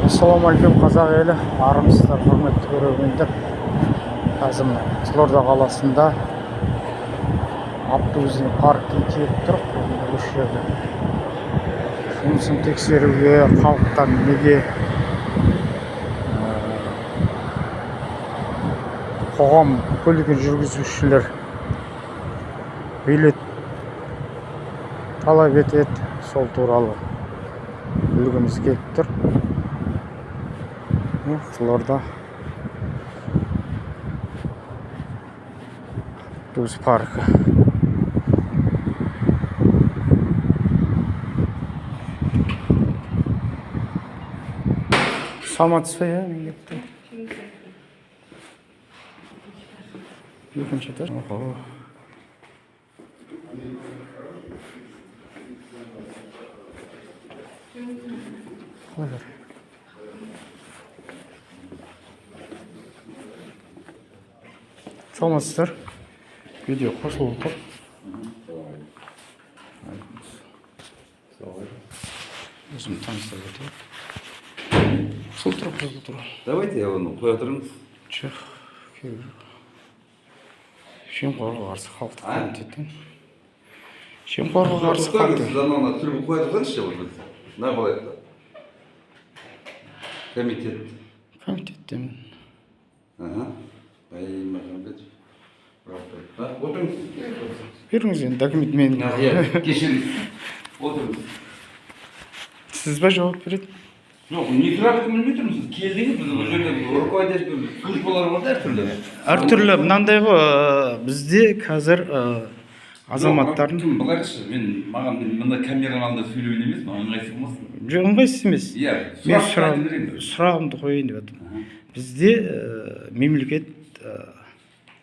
Ассалаумағалейкум қазақ елі, армысыздар, құрметті көрермендер. Қазір Қызылорда қаласында автобусный паркке келіп тұрып, осы жерде жұмысын тексеруге, халықтан неге қоғам көлігін жүргізушілер билет талап етеді, сол туралы білгіміз келіп тұр. Қызылорда автобус паркі. Саламатсыз ба, мен кеттім. Екінші этаж. Саламатсыздар. Видео қосылып тұр. Өзім таныстырып өтейін. Қосылып тұр. Давайте я оны қоя тұрыңыз. Чех. Жемқорлыққа қарсы халықтық комитеттен. Жемқорлыққа қарсы халықтық. Сіз анауына түріп қоя тұрғаншы ғой. Не қалайды? Комитет. Комитеттен. Отырыңыз. Беріңіз енді документ мен. Кешіріңіз. Отырыңыз. Сіз ба жауап береді? Жоқ, не сұрағын білмей тұрмыз. Сіз келдіңіз, біз бұл жерде руководитель службалар бар әртүрлі. Әртүрлі, мынандай ғой, бізде қазір азаматтардың... Былайғышы, маған мында камераның алдында сөйлеуін емес, ыңғайсыз болмасын. Жоқ, ыңғайсыз емес. Мен сұрағымды қойайын деп жатырмын. Бізде мемлекет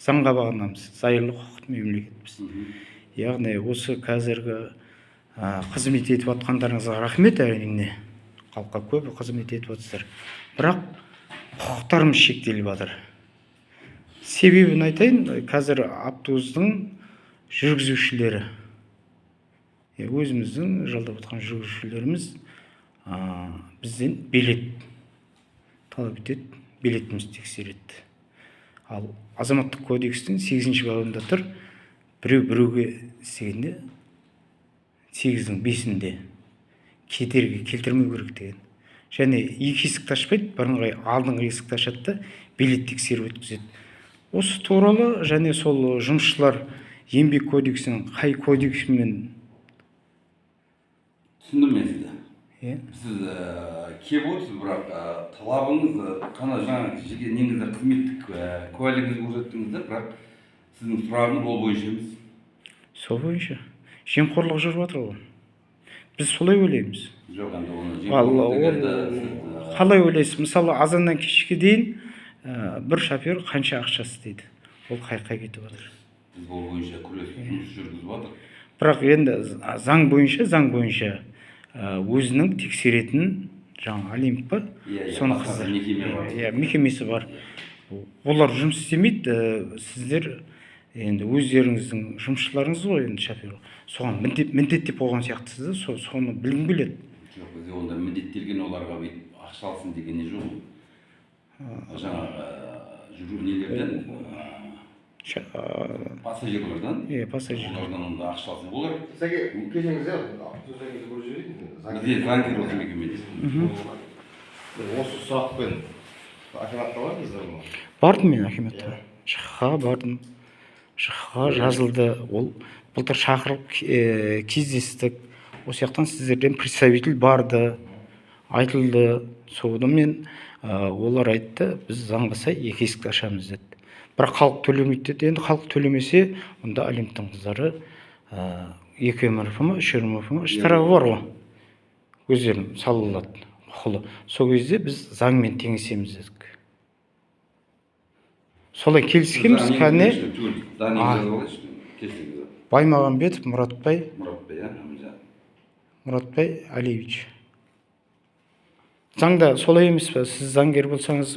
заңға бағынамыз, зайырлы құқықты мемлекетпіз. Яғни осы қазіргі қызмет етіп жатқандарыңызға рахмет, әрине. Халыққа көп қызмет етіп отырсыздар. Бірақ құқықтарымыз шектеліп жатыр. Себебін айтайын, қазір автобустың жүргізушілері, өзіміздің жалдап жатқан жүргізушілеріміз бізден билет талап етеді, билетімізді тексереді. Ал азаматтық кодекстің 8-ші бабында тұр, біреуге істегенде 8-дің 5-інде кедергі келтірмеу керек деген. Және екі есікті ашпайды, бірыңғай алдыңғы есікті ашады да билет тексеріп өткізеді. Осы туралы және сол жұмысшылар еңбек кодексінің қай кодексімен түсіндім мен сізді. Сіз келіп отырсыз, бірақ талабыңыз қана жаңағы жеке неңізді қызметтік куәлігіңізді көрсеттіңіздер, бірақ сіздің сұрағыңыз ол бойынша емес. Сол бойынша. Жемқорлық жүріп жатыр ғой. Біз солай ойлаймыз. Жоқ, енді оны жемқорлық дегенді... Қалай ойлайсыз? Мысалы, азаннан кешке дейін бір шофер қанша ақша істейді? Ол қай кетіп жатыр. Біз ол бойынша күрес жүргізіп жатыр. Бірақ енді заң бойынша өзінің тексеретін жаңа Олимп па? Соны қыздар. Мекемесі бар. Олар жұмыс істемейді, сіздер енді өздеріңіздің жұмысшыларыңыз ғой, енді шофер. Соған міндеттеп қойған сияқтысыз, соны білгім келеді. Жоқ, бізде онда міндеттелген оларға ақша алсын деген не жоқ. Жаңағы жүру нелерден, пассажирлардан, олардан онда ақша алсын. Олар... Кешеңіз автобустан көріп жіберейін. Бізде заңгер осы мекемеде. Осы сұрақпен акиматқа бардыңыздар ма? Бардым мен акиматқа. ЖХ-ға бардым. ЖХ-ға жазылды. Ол былтыр шақырып кездестік. Осы жақтан сіздерден представитель барды, айтылды. Содан олар айтты, біз заңға сай екі есікті ашамыз деді. Бірақ халық төлемейді деді. Енді халық төлемесе, онда Олимптың қыздары 2 МРФ ма, 3 МРФ ма, штрафы бар ғой. Өздерін салылады, құқылы. Сол кезде біз заңмен теңесеміз дедік. Солай келіскенбіз, кәне Баймағамбетов Мұратбай Алиевич. Заңда солай емес па? Сіз заңгер болсаңыз,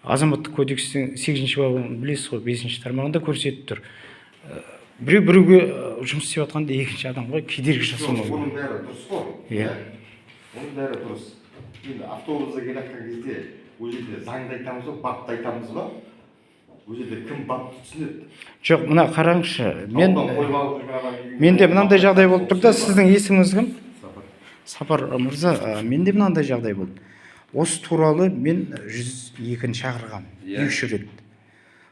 азаматтық кодекстің 8-ші бабын білесіз ғой, 5-ші тармағында көрсетіп тұр. Біреуге жұмыс істеп жатқанда екінші адамға кедергі жасамау. Оның бәрі дұрыс қой. Иә. Оның бәрі дұрыс. енді автобусда келе жатқан кезде ол жерде заңды айтамыз ба бапты айтамыз ба ол жерде кім бапты түсінеді жоқ, мына қараңызшы, мен ауылдан қойып алып жүрген адам үйге менде келіп мынандай жағдай бапты болып тұр да, түсінеді ма? сіздің есіміңіз кім? Сапар. Сапар мырза, менде мынандай жағдай болды. Осы туралы мен 102-ні шақырғам, Иә. 2-3 рет.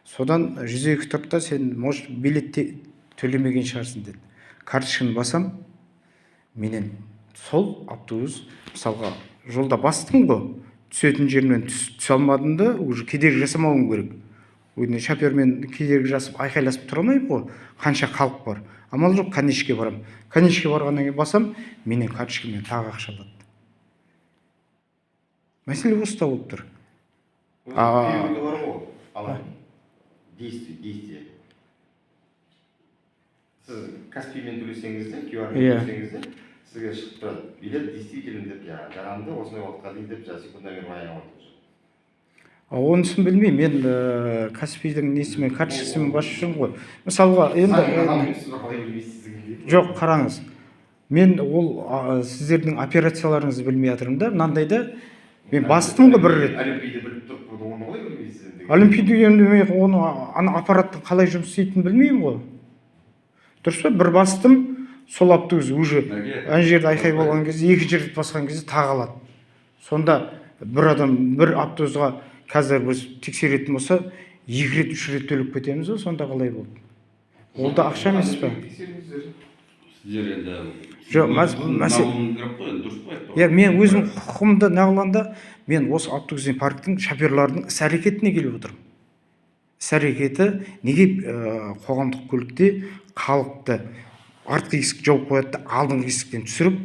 Содан 102 тұрды да, сен, может, билет төлемеген шығарсың деді. Карточканы басам, менен сол автобус, мысалға, жолда бастым ғой, түсетін жермен түсе алмадым да, уже кедергі жасамауым керек. Өйткені шофермен кедергі жасып, айқайласып тұра алмаймын ғой, қанша халық бар. Амал жоқ, конечке барам. Конечке барғаннан кейін басам, менен карточкамен тағы ақша алады. Мәселе осыда болып тұр. Переводы бар ғой, алайын. Действие. Сіз Каспиймен төлесеңіз де, QR-мен төлесеңіз де, сізге шығып тұрады. Билет действительно деп, жарамды, осындай уақытқа дейін деп, секундомер баян отыр. Онысын білмеймін, мен Каспийдің несімен, карточкасымен басып жүрмін ғой. Мысалға, енді... Жоқ, қараңыз. Мен ол сіздердің операцияларыңызды білмей жатырмын да, мынандайда мен бастым ғой бір рет. Олимпийді біліп тұрып, оны қалай білмейсіз? Олимпийді енді оны аппараттың қалай жұмыс істейтінін білмеймін ғой. Дұрыс па? Bir бастым, сол автобус уже ана жерде айқай болған кезде, екінші рет басқан кезде тағалады. Сонда бір адам бір автобусға қазір біз тексеретін болса, 2 рет, 3 рет төлеп кетеміз ғой, сонда қалай болды? Ол да ақша емес па? Сіздер енді жоқ, мен өзім құқығымды нағылғанда, мен осы автобус парктің шоферлардың іс-әрекетіне келіп отырмын. Іс-әрекеті неге қоғамдық көлікте халықты артқы есік жауып қояды, алдыңғы есіктен түсіріп,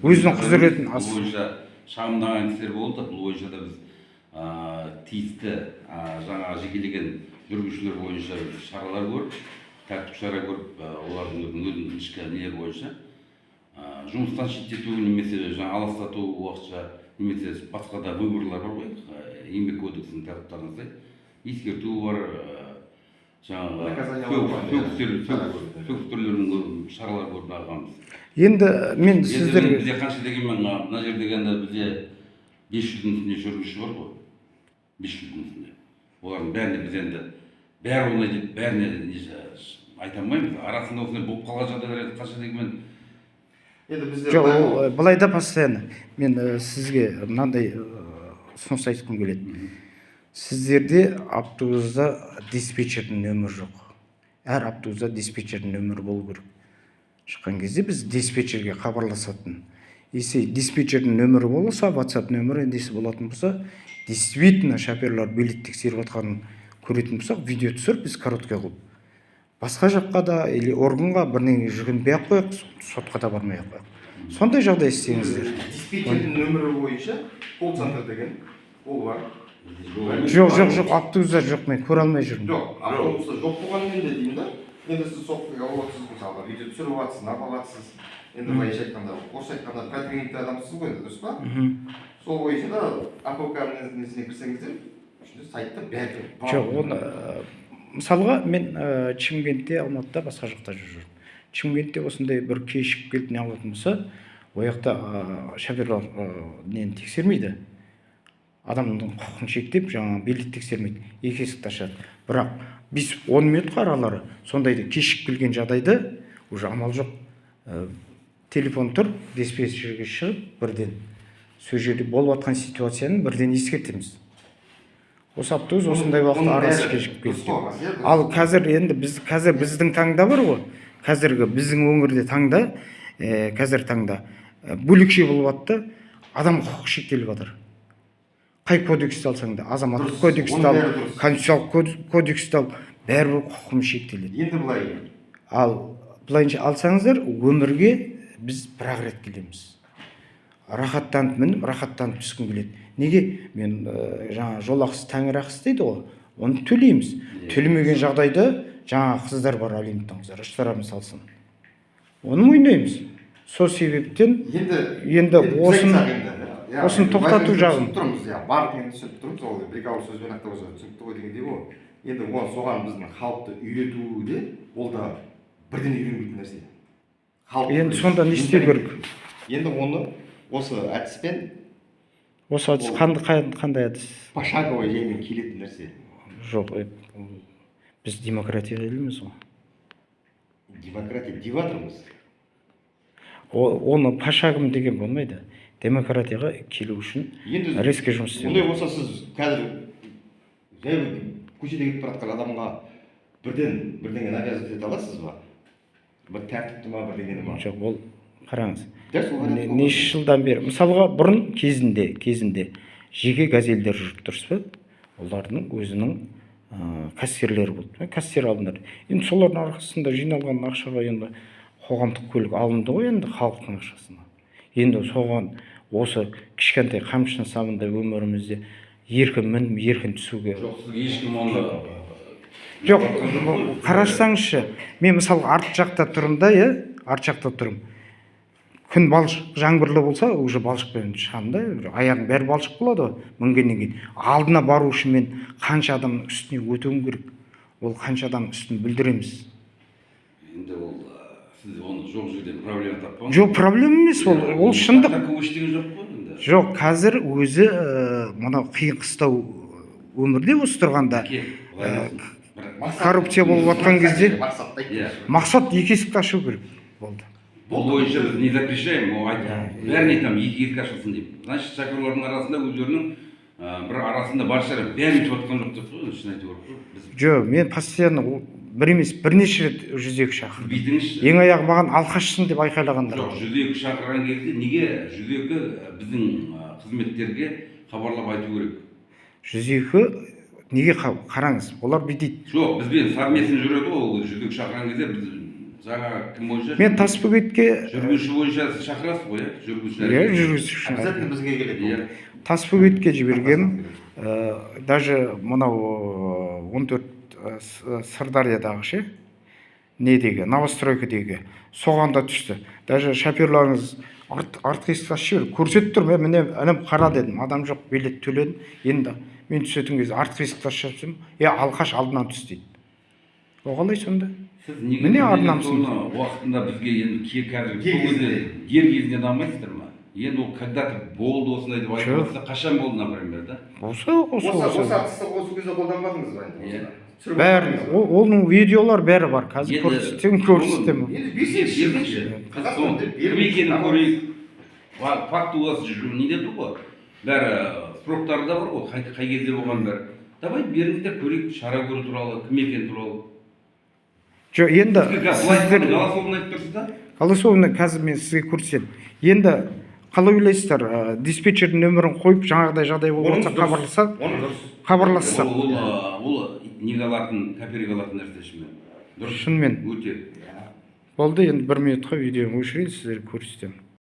өзінің құзыретін бойынша шағымданған істер болды. Бұл бойынша да біз тиісті жаңа жекелеген жүргізушілер бойынша шаралар көріп, тәртіп шара көріп, олардың өзінің ішкі нелер бойынша жұмыстан шеттету немесе жаңа аластату уақытша немесе басқа да выборлар бар ғой, еңбек кодексінің талаптарына сай ескерту бар, жаңағы сөгіс түрлерінің шаралар көріп алғанбыз. Енді мен сіздерге... Бізде қанша дегенмен, мына жерде дегенде бізде 500-дің үстінде жүргізуші бар ғой, 500-дің үстінде. Олардың бәріне біз енді бәрі оңай деп бәріне айта алмаймыз. Арасында осындай болып қалған жағдайлар қанша дегенмен. Жоқ, былай да постоянно мен сізге мынандай ұсыныс айтқым келеді. Сіздерде автобуста диспетчердің нөмірі жоқ. Әр автобуста диспетчердің нөмірі болу керек. Шыққан кезде біз диспетчерге хабарласатын. Если диспетчердің нөмірі болса, WhatsApp нөмірі ендесі болатын болса, действительно шоферлар билет тексеріп жатқанын көретін болсақ, видео түсіріп, біз короткий қылып. Басқа жаққа да, или органға бірнеңе жүгінбей ақ қояйық, сотқа да бармай ақ қояйық. Сондай жағдай істеңіздер. Диспетчердің нөмірі бойынша колл-центр деген ол бар. Жоқ, автобуста жоқ, мен көре алмай жүрмін. Жоқ, автобуста жоқ болғанмен де деймін да. Енді сіз соққыға алып отырсыз, мысалға, видео түсіріп жатсыз, нақыл жатсыз. Енді былайша айтқанда, орысша айтқанда продвинутый адамсыз ғой, дұрыс па? Сол бойынша да АПК-ның несіне кірсеңіздер, сайтта бәрі бар. Жоқ, оны мысалға мен Шымкентте, Алматыда, басқа жақта жүрмін. Шымкентте осындай бір кешігіп келіп не алатын болса, ол жақта шоферлар нені тексермейді. Адамның құқығын шектеп, жаңағы билет тексермейді, екі есікті ашады. Бірақ 5-10 минутқа аралары сондайды кешігіп келген жағдайда уже амал жоқ. Телефон тұр, диспетчерге шығып, бірден сол жерде болып жатқан ситуацияны бірден ескертеміз. Осы автобус осындай уақытта арасы кешігіп келді. Ал қазір енді біздің таңда бар ғой, қазіргі біздің өңірде таңда, қазір таңда бөлекше болып жатты, адам құқық шектеліп жатыр. Қай кодексті алсаң да, азаматтық кодексті ал, конституциялық кодексті ал, бәрібір құқығым шектеледі. Енді былай. Ал былайынша алсаңыздар, өмірге біз бір-ақ рет келеміз. Рахаттанып мініп, рахаттанып түскім келеді. Неге? Мен жаңа жол ақысы, тәңір ақысы дейді ғой, оны төлейміз. Төлемеген жағдайда жаңа қыздар бар, алиментті қыздар, іштарымыз салсын. Оны мойындаймыз. Сол себептен енді осыны тоқтату жағын. Тұрмыз, барлығын түсініп тұрмыз, ол бір ауыз сөзбен ақтап өзі түсінікті ғой дегендей ғой. Енді соған біздің халықты үйретуде, ол да бірден үйренбейтін нәрсе. енді сонда не істеу керек? Енді оны осы әдіспен, Осы әдіс қандай әдіс? пошаговый жаймен келетін нәрсе. Жоқ, біз демократия еліміз ғой. Демократия деп жатырмыз. Оны пошаговый деген болмайды. Демократияға келу үшін Енді резко жұмыс істеу. ондай болса сіз қазір жай көшеде кетіп бара жатқан адамға бірдеңе навязывать ете аласыз ба? Бір тәртіпті ма, бірдеңені ма? Жоқ, ол қараңыз. Дәл сол вариант Неше жылдан бері, мысалға бұрын кезінде жеке газельдер жүріп тұрсыз ба? Олардың өзінің кассирлері болды. Кассир алындар. Енді солардың арқасында жиналған ақшаға енді қоғамдық көлік алынды ғой, енді халықтың ақшасына. Енді соған осы кішкентай қамшының сабында өмірімізде еркін мініп, еркін түсуге. Жоқ, сізге ешкім оны Жоқ, қарасаңызшы, мен мысалы арт жақта тұрмын да, арт жақта тұрмын. Күн жаңбырлы болса, уже балшықпен шығамын да, аяғым бәрі балшық болады ғой, мінгеннен кейін. Алдына бару үшін мен қанша адамның үстіне өтуім керек, ол қанша адамның үстін бүлдіреміз. енді ол сіз оны жоқ жерден проблема таппаңыз. Жоқ, проблема емес, ол шындық. ештеңе жоқ қой енді. Жоқ, қазір өзі мынау қиын қыстау өмірде осы тұрғанда коррупция болып жатқан кезде мақсат екі есікті ашу керек болды. Бұл бойынша біз не запрещаем, бәріне айтамын, екі есік ашылсын деп. Значит, шоферлардың арасында өздерінің бір арасында бар шығар, бәрін өтіп жатқан жоқ деп қой, шын айту керек қой. Жоқ, мен постоянно бір емес, бірнеше рет 102 шақырдым. Бүйтіңізші. Ең аяғы маған алқашсын деп айқайлағандар. Жоқ, 102 шақырған кезде неге 102 біздің қызметтерге хабарлап айту керек? 102 неге қараңыз, олар бүйтейді. Жоқ, бізбен совместно жүреді ғой, 102 шақырған кезде біз жаңа кім бойынша? Мен Тасбөгетке жүргізуші бойынша шақырасыз ғой, жүргізушілер. жүргізуші. Обязательно бізге келеді. Тасбөгетке жібергем, даже мынау 14 Сырдариядағы ше, недегі, новостройкадегі, соған да түсті. Даже шоферларыңыз артқы есікті ашып жіберіп көрсетіп тұр, мен міне інім қара дедім, адам жоқ, билет төледім. Енді мен түсетін кезде артқы есікті ашып жатсам, алқаш алдынан түс дейді. О қалай сонда? Міне ардынамсың. Уақытында бізге енді қазір дер кезінде дамайсыздар ма? Енді ол когда-то болды осындай деп айтып отырса, қашан болды, например, да? Осы атысты кезде қолданбадыңыз ба? Бәрі, оның видеолар бәрі бар, қазір көрсетем. Кім екенін көрейік. Факты осы не деді ғой? Бәрі сроктары да бар ғой, қай кезде болған бәрі. Давай беріңіздер көрейік, шара көру туралы, кім екен туралы. Жоқ, енді сіздер голосовын айтып тұрсыз да? Голосовны қазір мен сізге көрсетем. Енді қалай ойлайсыздар, диспетчердің нөмірін қойып, жаңағыдай жағдай болып жатса хабарласса. Ол неге алатын, кәперге алатын нәрсе шынымен. Дұрыс. Шынымен. Өте. Болды, енді 1 минутқа видеоны өшірейін, сіздерге көрсетемін.